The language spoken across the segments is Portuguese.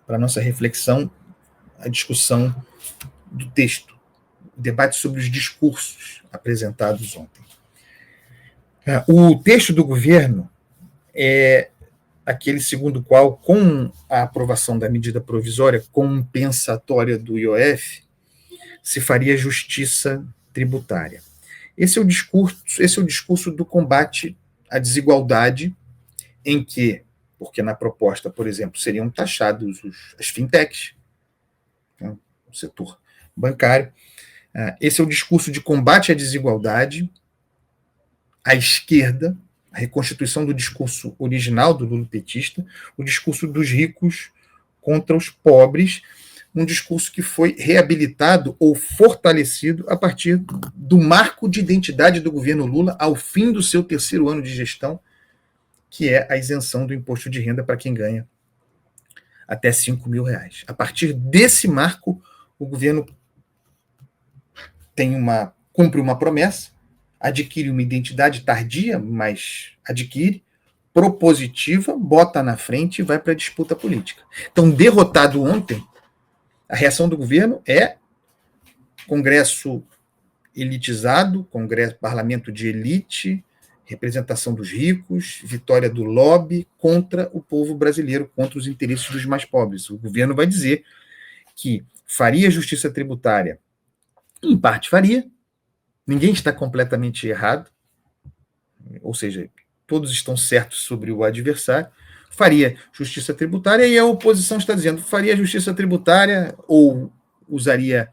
para a nossa reflexão, a discussão do texto, o debate sobre os discursos apresentados ontem. O texto do governo é aquele segundo o qual, com a aprovação da medida provisória compensatória do IOF, se faria justiça tributária. Esse é o discurso do combate à desigualdade, em que, porque na proposta, por exemplo, seriam taxados as fintechs, né, o setor bancário. Esse é o discurso de combate à desigualdade, à esquerda, a reconstituição do discurso original do lulopetista, o discurso dos ricos contra os pobres, um discurso que foi reabilitado ou fortalecido a partir do marco de identidade do governo Lula ao fim do seu terceiro ano de gestão, que é a isenção do imposto de renda para quem ganha até R$5.000. A partir desse marco, o governo cumpre uma promessa, adquire uma identidade tardia, mas adquire, propositiva, bota na frente e vai para a disputa política. Então, derrotado ontem, a reação do governo é Congresso elitizado, parlamento de elite, representação dos ricos, vitória do lobby contra o povo brasileiro, contra os interesses dos mais pobres. O governo vai dizer que faria justiça tributária, em parte faria, ninguém está completamente errado, ou seja, todos estão certos sobre o adversário, faria justiça tributária, e a oposição está dizendo, faria justiça tributária ou usaria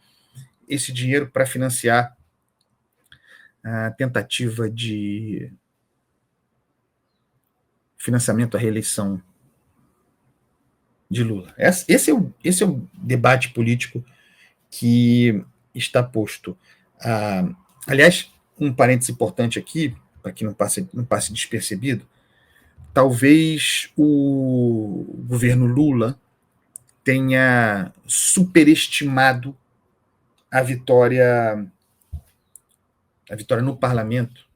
esse dinheiro para financiar a tentativa de financiamento à reeleição de Lula. Esse é o debate político que está posto. Aliás, um parênteses importante aqui, para que não passe despercebido, talvez o governo Lula tenha superestimado a vitória no parlamento,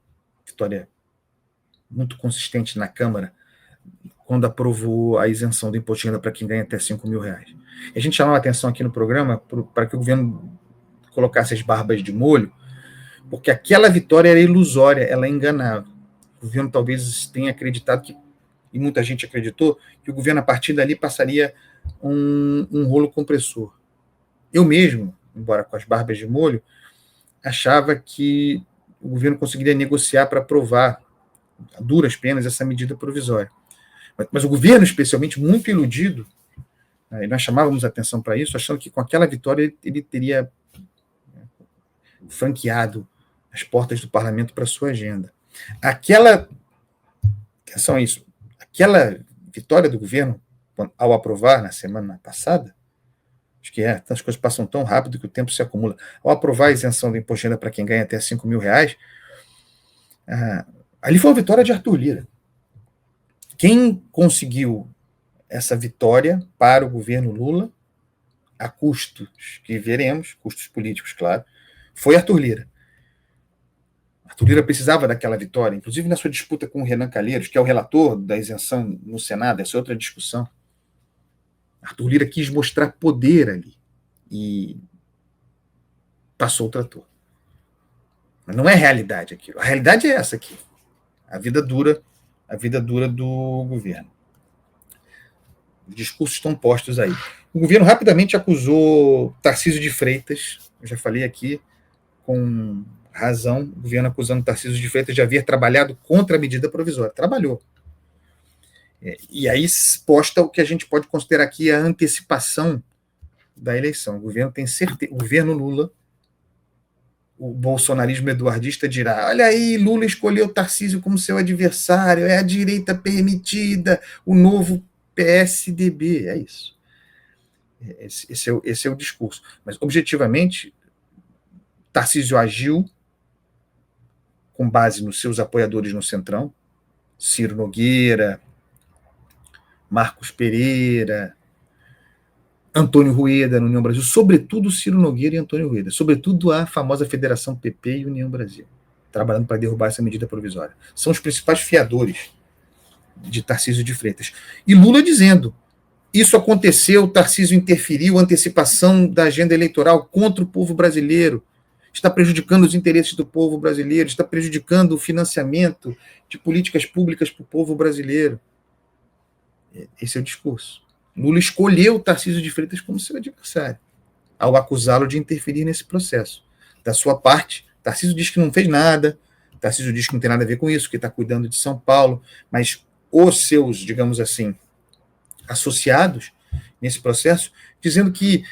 vitória muito consistente na Câmara, quando aprovou a isenção do imposto de renda para quem ganha até R$5.000. E a gente chamava a atenção aqui no programa para que o governo colocasse as barbas de molho, porque aquela vitória era ilusória, ela enganava. O governo talvez tenha acreditado, e muita gente acreditou, que o governo, a partir dali, passaria um rolo compressor. Eu mesmo, embora com as barbas de molho, achava que o governo conseguiria negociar para aprovar, a duras penas, essa medida provisória. Mas o governo, especialmente, muito iludido, e nós chamávamos a atenção para isso, achando que com aquela vitória ele teria franqueado as portas do parlamento para a sua agenda. Atenção a isso, aquela vitória do governo, ao aprovar na semana passada, acho que as coisas passam tão rápido que o tempo se acumula, ao aprovar a isenção do imposto de renda para quem ganha até R$5.000, ali foi uma vitória de Arthur Lira. Quem conseguiu essa vitória para o governo Lula, a custos que veremos, custos políticos, claro, foi Arthur Lira. Arthur Lira precisava daquela vitória, inclusive na sua disputa com o Renan Calheiros, que é o relator da isenção no Senado, essa é outra discussão. Arthur Lira quis mostrar poder ali e passou o trator. Mas não é realidade aquilo. A realidade é essa aqui. A vida dura do governo. Os discursos estão postos aí. O governo rapidamente acusou Tarcísio de Freitas, eu já falei aqui, com razão, o governo acusando Tarcísio de Freitas de haver trabalhado contra a medida provisória. Trabalhou. E aí posta o que a gente pode considerar aqui a antecipação da eleição. O governo tem certeza, o governo Lula, o bolsonarismo eduardista dirá, olha aí, Lula escolheu Tarcísio como seu adversário, é a direita permitida, o novo PSDB, é isso. Esse é o discurso. Mas, objetivamente, Tarcísio agiu com base nos seus apoiadores no Centrão, Ciro Nogueira, Marcos Pereira, Antônio Rueda no União Brasil, sobretudo Ciro Nogueira e Antônio Rueda, sobretudo a famosa Federação PP e União Brasil, trabalhando para derrubar essa medida provisória. São os principais fiadores de Tarcísio de Freitas. E Lula dizendo, Isso aconteceu, o Tarcísio interferiu, antecipação da agenda eleitoral contra o povo brasileiro, está prejudicando os interesses do povo brasileiro, está prejudicando o financiamento de políticas públicas para o povo brasileiro. Esse é o discurso. Lula escolheu Tarcísio de Freitas como seu adversário, ao acusá-lo de interferir nesse processo. Da sua parte, Tarcísio diz que não fez nada, Tarcísio diz que não tem nada a ver com isso, que está cuidando de São Paulo, mas os seus, digamos assim, associados nesse processo, dizendo que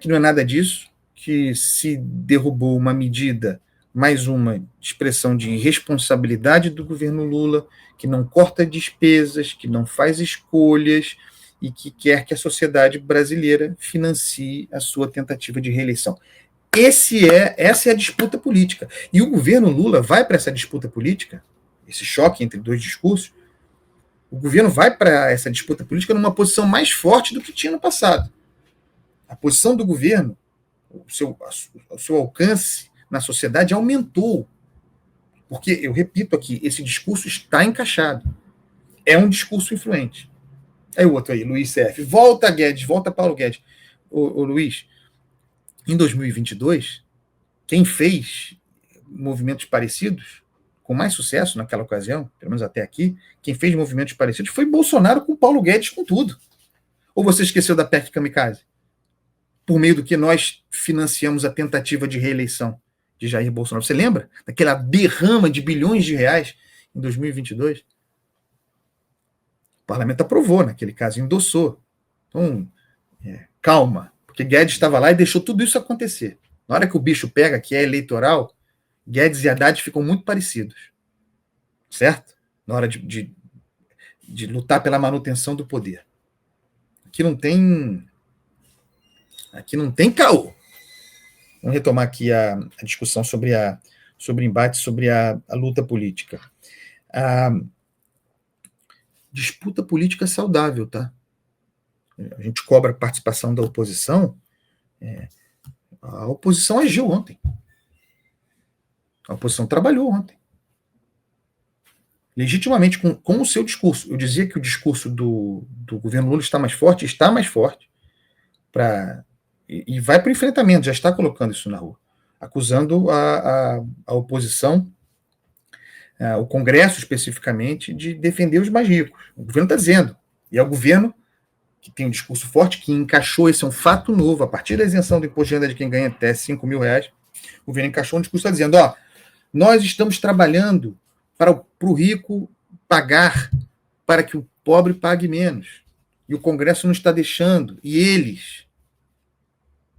não é nada disso, que se derrubou uma medida, mais uma expressão de irresponsabilidade do governo Lula, que não corta despesas, que não faz escolhas e que quer que a sociedade brasileira financie a sua tentativa de reeleição. Essa é a disputa política. E o governo Lula vai para essa disputa política, esse choque entre dois discursos, o governo vai para essa disputa política numa posição mais forte do que tinha no passado. A posição do governo, o seu alcance na sociedade aumentou. Porque, eu repito aqui, esse discurso está encaixado. É um discurso influente. Aí o outro aí, Luiz CF. Volta Guedes, volta Paulo Guedes. Ô Luiz, em 2022, quem fez movimentos parecidos, com mais sucesso naquela ocasião, pelo menos até aqui, quem fez movimentos parecidos foi Bolsonaro com Paulo Guedes com tudo. Ou você esqueceu da PEC Kamikaze? Por meio do que nós financiamos a tentativa de reeleição de Jair Bolsonaro. Você lembra daquela derrama de bilhões de reais em 2022? O parlamento aprovou, naquele caso, endossou. Então, calma, porque Guedes estava lá e deixou tudo isso acontecer. Na hora que o bicho pega, que é eleitoral, Guedes e Haddad ficam muito parecidos, certo? Na hora de lutar pela manutenção do poder. Aqui não tem caô. Vamos retomar aqui a discussão sobre o embate, sobre a luta política. A disputa política saudável, tá? A gente cobra a participação da oposição. A oposição agiu ontem. A oposição trabalhou ontem. Legitimamente com o seu discurso. Eu dizia que o discurso do governo Lula está mais forte e vai para o enfrentamento, já está colocando isso na rua, acusando a oposição, o Congresso especificamente, de defender os mais ricos. O governo está dizendo, e é o governo que tem um discurso forte, que encaixou, esse é um fato novo, a partir da isenção do imposto de renda de quem ganha até R$5.000, o governo encaixou um discurso dizendo, nós estamos trabalhando para o rico pagar, para que o pobre pague menos. E o Congresso não está deixando, e eles,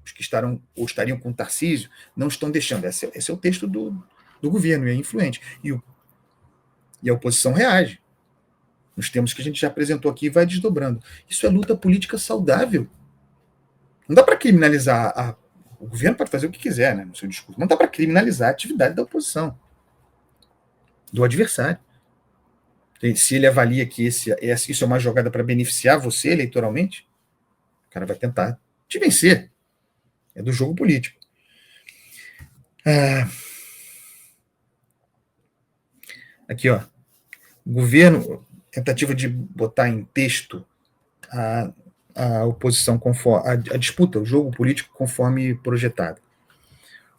os que estarão ou estariam com o Tarcísio, não estão deixando. Esse é o texto do governo, e é influente. E a oposição reage. Nos termos que a gente já apresentou aqui, vai desdobrando. Isso é luta política saudável. Não dá para criminalizar o governo, pode fazer o que quiser, né, no seu discurso. Não dá para criminalizar a atividade da oposição, do adversário. Se ele avalia que isso é uma jogada para beneficiar você eleitoralmente, o cara vai tentar te vencer. É do jogo político. Aqui, governo, tentativa de botar em texto a oposição, conforme a disputa, o jogo político conforme projetado.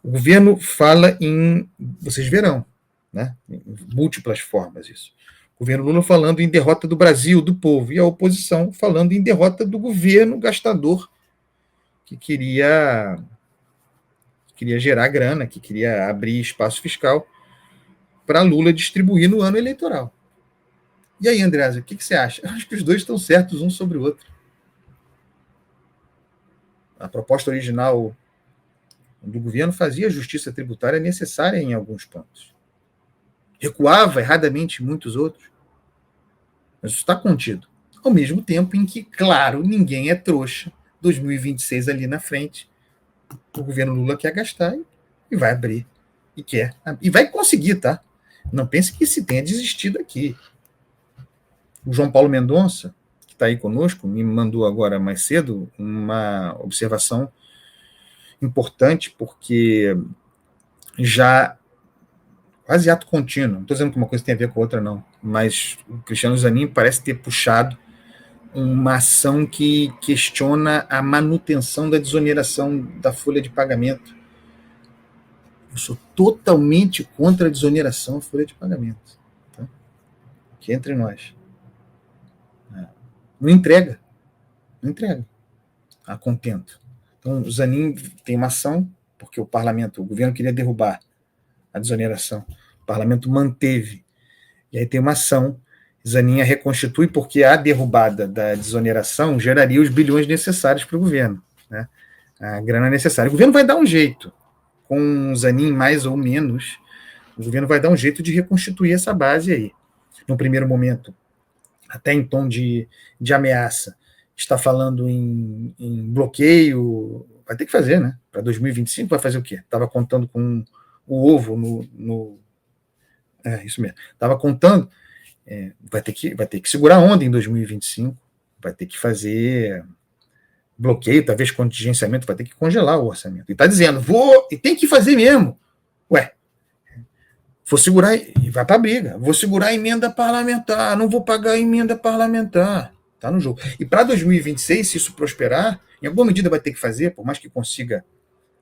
O governo fala vocês verão, né, em múltiplas formas isso. O governo Lula falando em derrota do Brasil, do povo, e a oposição falando em derrota do governo gastador, que queria gerar grana, que queria abrir espaço fiscal para Lula distribuir no ano eleitoral. E aí, Andreasa, o que você acha? Eu acho que os dois estão certos um sobre o outro. A proposta original do governo fazia a justiça tributária necessária em alguns pontos. Recuava erradamente em muitos outros. Mas isso está contido. Ao mesmo tempo em que, claro, ninguém é trouxa. 2026 ali na frente, o governo Lula quer gastar e vai abrir. E quer. E vai conseguir, tá? Não pense que se tenha desistido aqui. O João Paulo Mendonça, que está aí conosco, me mandou agora mais cedo uma observação importante, porque já quase ato contínuo, não estou dizendo que uma coisa tem a ver com a outra, não, mas o Cristiano Zanin parece ter puxado uma ação que questiona a manutenção da desoneração da folha de pagamento. Eu sou totalmente contra a desoneração da folha de pagamento. Tá? Aqui entre nós. Não entrega. Não entrega. A contento. Então, o Zanin tem uma ação, porque o parlamento, o governo queria derrubar a desoneração. O parlamento manteve. E aí tem uma ação. Zanin a reconstitui, porque a derrubada da desoneração geraria os bilhões necessários para o governo. Né? A grana necessária. O governo vai dar um jeito. Com o Zanin mais ou menos, o governo vai dar um jeito de reconstituir essa base aí. No primeiro momento, até em tom de ameaça, está falando em bloqueio, vai ter que fazer, né? Para 2025 vai fazer o quê? Estava contando com o ovo no isso mesmo. Estava contando, vai ter que segurar a onda em 2025, vai ter que fazer bloqueio, talvez contingenciamento, vai ter que congelar o orçamento. E está dizendo, e tem que fazer mesmo. Ué, vou segurar, e vai para a briga, vou segurar a emenda parlamentar, não vou pagar a emenda parlamentar. Está no jogo. E para 2026, se isso prosperar, em alguma medida vai ter que fazer, por mais que consiga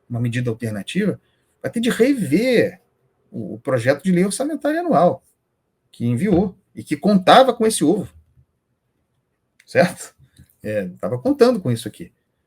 uma medida alternativa, vai ter de rever o projeto de lei orçamentária anual que enviou e que contava com esse ovo. Certo? Estava contando com isso aqui.